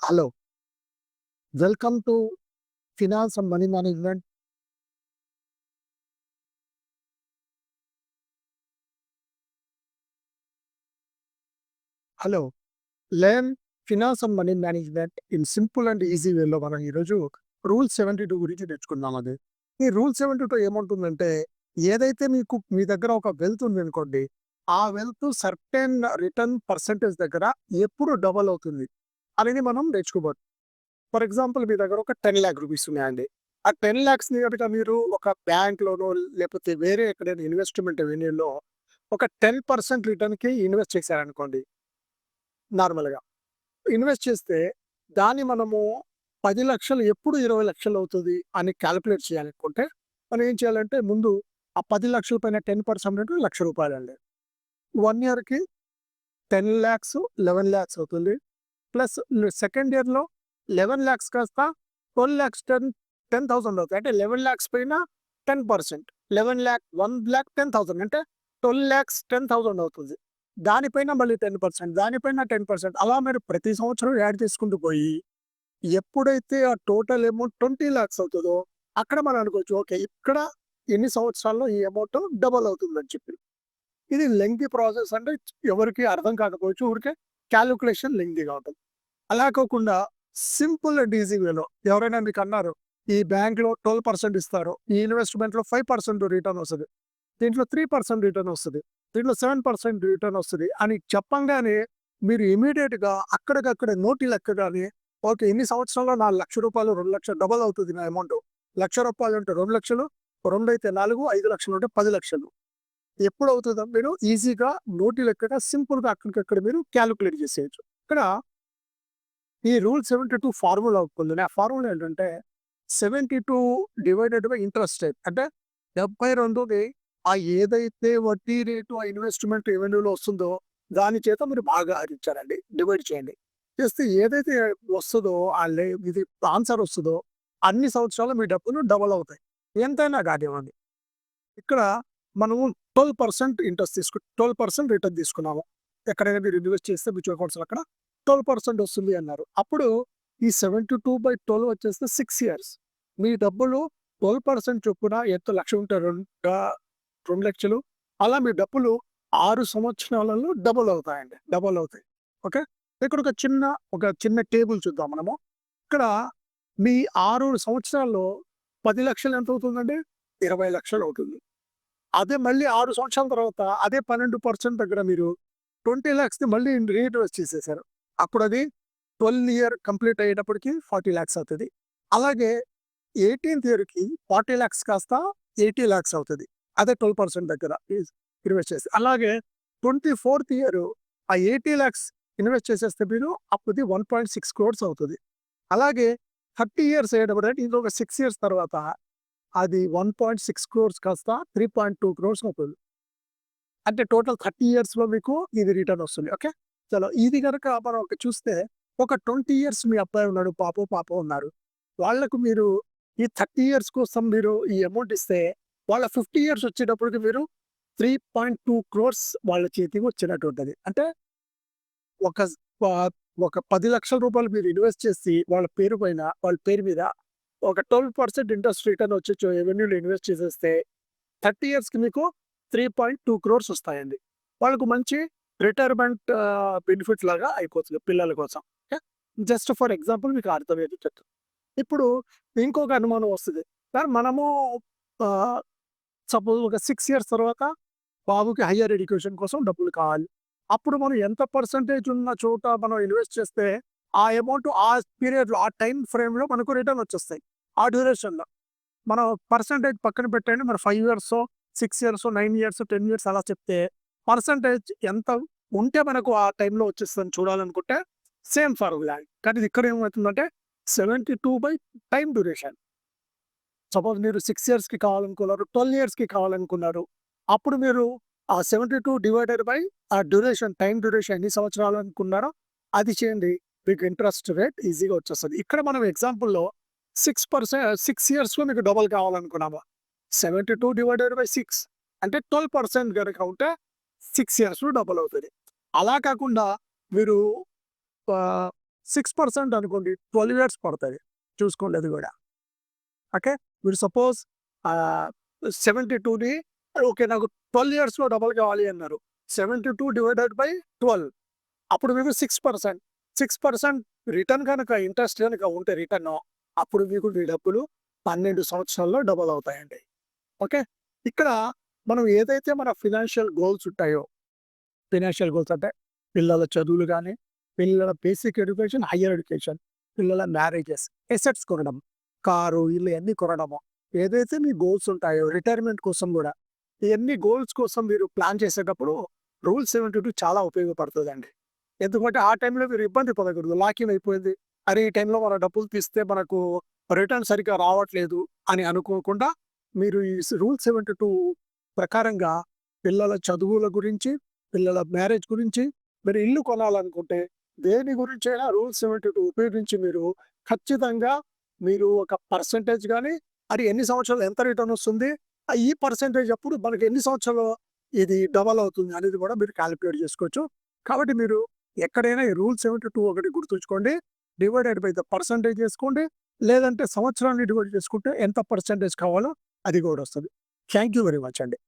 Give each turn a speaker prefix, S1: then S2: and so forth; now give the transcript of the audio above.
S1: Hello, welcome to Finance and Money Management. Hello, learn finance and money management in simple and easy వేలో మనం ఈరోజు rule 72 గురించి తెచ్చుకుందాం. అది ఈ రూల్ 72 ఏముంటుందంటే, ఏదైతే మీ దగ్గర ఒక వెల్త్ ఉంది అనుకోండి, ఆ వెల్త్ సర్టెన్ రిటర్న్ పర్సెంటేజ్ దగ్గర ఎప్పుడు డబల్ అవుతుంది అనేది మనం నేర్చుకోబోతున్నాం. ఫర్ ఎగ్జాంపుల్ మీ దగ్గర ఒక 10,00,000 రూపీస్ ఉన్నాయండి. ఆ 10,00,000ని కనుక మీరు ఒక బ్యాంక్‌లోనో లేకపోతే వేరే ఎక్కడైనా ఇన్వెస్ట్‌మెంట్ వెన్యూలో ఒక 10% రిటర్న్‌కి ఇన్వెస్ట్ చేశారనుకోండి నార్మల్‌గా. ఇన్వెస్ట్ చేస్తే దాన్ని మనము 10,00,000 ఎప్పుడు 20,00,000 అవుతది అని కాలిక్యులేట్ చేయాలనుకుంటే, మనం ఏం చేయాలంటే ముందు ఆ 10,00,000 పైన 10% అంటే రూ. 1,00,000 అండి. 1 ఇయర్‌కి 10,00,000, 11,00,000 అవుతుంది. ప్లస్ సెకండ్ ఇయర్‌లో 11,00,000 కాస్త 12,00,000 10,000 అవుతాయి. అంటే 11,00,000 పైన 10%. 11,00,000 1,10,000 అంటే 12,00,000 10,000 అవుతుంది. దానిపైన మళ్ళీ 10%, దానిపైన 10% అలా మీరు ప్రతి సంవత్సరం యాడ్ చేసుకుంటూ పోయి, ఎప్పుడైతే ఆ టోటల్ అమౌంట్ 20,00,000 అవుతదో, అక్కడ మనం అనుకోవచ్చు. ఓకే. ఇక్కడ ఎన్ని సంవత్సరాల్లో ఈ అమౌంట్ డబుల్ అవుతుందని చెప్పి. ఇది లెంగ్తీ ప్రాసెస్ అంటే ఎవరికీ అర్థం కాకపోవచ్చు. ఊరికే కాలిక్యులేషన్ లెంగ్తీగా ఉంటుంది. అలా కాకుండా సింపుల్ అండ్ ఈజీ వేలో ఎవరైనా మీకు అన్నారు, ఈ బ్యాంక్‌లో 12% ఇస్తారు. ఈ ఇన్వెస్ట్‌మెంట్‌లో 5% రిటర్న్ వస్తది. దీంట్లో 3% రిటర్న్ వస్తది. దీంట్లో 7% రిటర్న్ వస్తది అని చెప్పంగానే మీరు ఇమ్మీడియేట్‌గా అక్కడికక్కడే నోటి లెక్కగానే ఓకే. ఇన్ని సంవత్సరాల్లో నా రూ. 1,00,000 2,00,000 డబుల్ అవుతది నా అమౌంట్. రూ. 1,00,000 అంటే 2,00,000, 2 అయితే 4, 5,00,000 అంటే 10,00,000. ఎప్పుడవుతదో మీరు ఈజీగా నోటి లెక్కగా సింపుల్‌గా అక్కడికక్కడ మీరు కాలిక్యులేట్ చేసేయొచ్చు. ఇక్కడ ఈ రూల్ 72 ఫార్ములా ఉంటుంది. ఆ ఫార్ములా ఏంటంటే 72 డివైడెడ్ బై ఇంట్రెస్ట్ రేట్. అంటే 72ని ఏదైతే వడ్డీ రేటు ఆ ఇన్వెస్ట్‌మెంట్ రెవెన్యూలో వస్తుందో దాని చేత మీరు భాగా హరించాలండి. డివైడ్ చేయండి. చేస్తే ఏదైతే వస్తదో ఇది ఆన్సర్ వస్తదో అన్ని సంవత్సరాలు మీ డబ్బులు డబుల్ అవుతాయి. ఎంతైనా కానివ్వండి. ఇక్కడ మనము 12% ఇంట్రెస్ట్ 12% రిటర్న్ తీసుకున్నాము. ఎక్కడైనా మీరు ఇన్వెస్ట్ చేస్తే మ్యూచువల్ ఫండ్స్‌లో అక్కడ 12% వస్తుంది అన్నారు. అప్పుడు ఈ 72/12 వచ్చేస్తే 6 ఇయర్స్. మీ డబ్బులు 12% చొప్పున ఎంత 1,00,000 ఉంటే 2,00,000 అలా మీ డబ్బులు 6 సంవత్సరాలలో డబుల్ అవుతాయండి. డబుల్ అవుతాయి. ఓకే. ఇక్కడ ఒక చిన్న టేబుల్ చూద్దాం మనము. ఇక్కడ మీ 6 సంవత్సరాల్లో 10,00,000 ఎంత అవుతుందండి? 20,00,000 అవుతుంది. అదే మళ్ళీ 6 సంవత్సరాల తర్వాత అదే 12% దగ్గర మీరు 20,00,000ని మళ్ళీ రీఇన్వెస్ట్ చేసేసారు. అప్పుడది 12 ఇయర్ కంప్లీట్ అయ్యేటప్పటికి 40,00,000 అవుతది. అలాగే 18థ్ ఇయర్‌కి 40,00,000 కాస్త 80,00,000 అవుతది. అదే 12% దగ్గర ఇన్వెస్ట్ చేసి. అలాగే 24థ్ ఇయర్ ఆ 80,00,000 ఇన్వెస్ట్ చేసేస్తే మీరు అప్పుది 1.6 క్రోర్స్ అవుతది. అలాగే 30 ఇయర్స్ అయ్యేటప్పటికి ఇంకొక 6 ఇయర్స్ తర్వాత అది 1.6 క్రోర్స్ కాస్త 3.2 క్రోర్స్ అవుతది. అంటే టోటల్ 30 ఇయర్స్‌లో మీకు ఇది రిటర్న్ వస్తుంది. ఓకే. చలో ఇది గనక మనం చూస్తే ఒక 20 ఇయర్స్ మీ అబ్బాయి ఉన్నాడు. పాప ఉన్నారు. వాళ్ళకు మీరు ఈ 30 ఇయర్స్ కోసం మీరు ఈ అమౌంట్ ఇస్తే వాళ్ళ 50 ఇయర్స్ వచ్చేటప్పటికి మీరు 3.2 క్రోర్స్ వాళ్ళ చేతికి వచ్చినట్టు ఉంటది. అంటే ఒక స్ ప ఒక రూ. 10,00,000 మీరు ఇన్వెస్ట్ చేసి వాళ్ళ పేరు మీద ఒక 12% ఇంట్రెస్ట్ రిటర్న్ వచ్చే రెవెన్యూలో ఇన్వెస్ట్ చేసేస్తే 30 ఇయర్స్‌కి మీకు 3.2 క్రోర్స్ వస్తాయండి. వాళ్ళకు మంచి రిటైర్మెంట్ బెనిఫిట్ లాగా అయిపోతుంది పిల్లల కోసం. ఓకే. జస్ట్ ఫర్ ఎగ్జాంపుల్ మీకు అర్థమయ్యేటట్టు. ఇప్పుడు ఇంకొక అనుమానం వస్తది. సార్ మనము ఆహ్, సపోజ్ ఒక 6 ఇయర్స్ తర్వాత బాబుకి హైయర్ ఎడ్యుకేషన్ కోసం డబ్బులు కావాలి. అప్పుడు మనం ఎంత పర్సెంటేజ్ ఉన్న చోట మనం ఇన్వెస్ట్ చేస్తే ఆ అమౌంట్ ఆ పీరియడ్‌లో ఆ టైమ్ ఫ్రేమ్‌లో మనకు రిటర్న్ వచ్చేస్తాయి. ఆ డ్యూరేషన్‌లో. మనం పర్సెంటేజ్ పక్కన పెట్టండి. మరి 5 ఇయర్సో, 6 ఇయర్సో, 9 ఇయర్సో, 10 ఇయర్స్ అలా చెప్తే పర్సెంటేజ్ ఎంత ఉంటే మనకు ఆ టైంలో వచ్చేస్తదని చూడాలనుకుంటే సేమ్ ఫార్ములా. కానీ ఇక్కడ ఏమవుతుందంటే 72 బై టైమ్ డ్యూరేషన్. సపోజ్ మీరు 6 ఇయర్స్‌కి కావాలనుకున్నారు. 12 ఇయర్స్‌కి కావాలనుకున్నారు. అప్పుడు మీరు ఆ 72 డివైడెడ్ బై ఆ డ్యూరేషన్, టైమ్ డ్యూరేషన్ ఎన్ని సంవత్సరాలు అనుకున్నారో అది చేయండి. మీకు ఇంట్రెస్ట్ రేట్ ఈజీగా వచ్చేస్తది. ఇక్కడ మనం ఎగ్జాంపుల్‌లో 6 ఇయర్స్‌లో మీకు డబుల్ కావాలనుకున్నాము. 72 డివైడెడ్ బై 6 అంటే 12% గనక ఉంటే 6 ఇయర్స్‌లో డబుల్ అవుతది. అలా కాకుండా మీరు ఆహ్ 6% అనుకోండి 12 ఇయర్స్ పడతది. చూసుకోండి అది గూడా. ఓకే. మీరు సపోజ్ 72ని ఓకే. నాకు 12 ఇయర్స్‌లో డబుల్ కావాలి అన్నారు. 72 డివైడెడ్ బై 12 అప్పుడు మీకు 6%. 6% రిటర్న్ గనక ఇంట్రెస్ట్ గనక ఉంటే రిటర్ను అప్పుడు మీకు మీ డబ్బులు 12 సంవత్సరాల్లో డబుల్ అవుతాయండి. ఓకే. ఇక్కడ మనం ఏదైతే మన ఫినాన్షియల్ గోల్స్ ఉంటాయో, ఫినాన్షియల్ గోల్స్ అంటే పిల్లల చదువులు గాని, పిల్లల బేసిక్ ఎడ్యుకేషన్, హైయర్ ఎడ్యుకేషన్, పిల్లల మ్యారేజెస్, ఎసెట్స్ కొనడం, కారు, ఇల్లు ఇయన్నీ కొనడము. ఏదైతే మీ గోల్స్ ఉంటాయో రిటైర్మెంట్ కోసం గూడా, ఇయన్నీ గోల్స్ కోసం మీరు ప్లాన్ చేసేటప్పుడు రూల్ 72 చాలా ఉపయోగపడుతదండి. ఎందుకంటే ఆ టైంలో మీరు ఇబ్బంది పడకూడదు. లాక్ ఇన్ అయిపోయింది. అరే! ఈ టైంలో మన డబ్బులు తీస్తే మనకు రిటర్న్ సరిగ్గా రావట్లేదు అని అనుకోకుండా మీరు ఈ రూల్ 72 ప్రకారంగా పిల్లల చదువుల గురించి, పిల్లల మ్యారేజ్ గురించి, మీరు ఇల్లు కొనాలనుకుంటే దేని గురించైనా రూల్ 72 ఉపయోగించి మీరు ఖచ్చితంగా మీరు ఒక పర్సెంటేజ్ గాని, అది ఎన్ని సంవత్సరాలు ఎంత రిటర్న్ వస్తుంది, ఈ పర్సెంటేజ్ అప్పుడు మనకి ఎన్ని సంవత్సరాలు ఇది డబల్ అవుతుంది అనేది కూడా మీరు కాలిక్యులేట్ చేసుకోవచ్చు. కాబట్టి మీరు ఎక్కడైనా ఈ రూల్ 72 ఒకటి గుర్తుంచుకోండి. డివైడెడ్ బై ద పర్సెంటేజ్ చేసుకోండి. లేదంటే సంవత్సరాన్ని డివైడ్ చేసుకుంటే ఎంత పర్సెంటేజ్ కావాలో అది కూడా వస్తది. థాంక్ యూ వెరీ మచ్ అండి.